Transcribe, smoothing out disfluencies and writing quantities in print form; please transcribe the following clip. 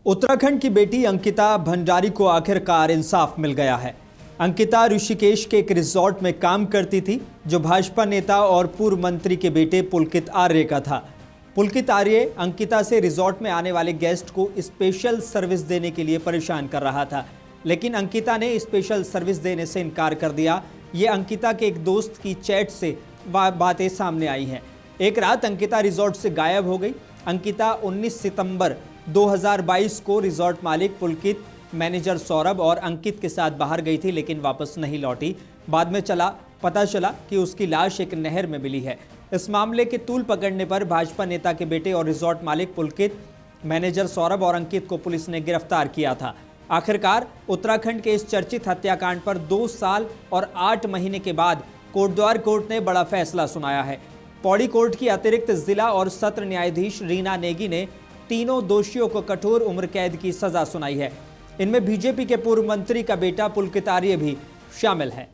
उत्तराखंड की बेटी अंकिता भंडारी को आखिरकार इंसाफ मिल गया है। अंकिता ऋषिकेश के एक रिजॉर्ट में काम करती थी, जो भाजपा नेता और पूर्व मंत्री के बेटे पुलकित आर्य का था। पुलकित आर्य अंकिता से रिजॉर्ट में आने वाले गेस्ट को स्पेशल सर्विस देने के लिए परेशान कर रहा था, लेकिन अंकिता ने स्पेशल सर्विस देने से इनकार कर दिया। ये अंकिता के एक दोस्त की चैट से बातें सामने आई हैं। एक रात अंकिता रिजॉर्ट से गायब हो गई। अंकिता 19 सितंबर 2022 को रिजॉर्ट मालिक पुलकित, मैनेजर सौरभ और अंकित के साथ बाहर गई थी, लेकिन वापस नहीं लौटी। बाद में पता चला कि उसकी लाश एक नहर में मिली है। इस मामले के तूल पकड़ने पर भाजपा नेता के बेटे और रिजॉर्ट मालिक पुलकित, मैनेजर सौरभ और अंकित को पुलिस ने गिरफ्तार किया था। आखिरकार उत्तराखंड के इस चर्चित हत्याकांड पर 2 साल और 8 महीने के बाद कोटद्वार कोर्ट ने बड़ा फैसला सुनाया है। पौड़ी कोर्ट की अतिरिक्त जिला और सत्र न्यायाधीश रीना नेगी ने तीनों दोषियों को कठोर उम्र कैद की सजा सुनाई है। इनमें बीजेपी के पूर्व मंत्री का बेटा पुलकित आर्य भी शामिल है।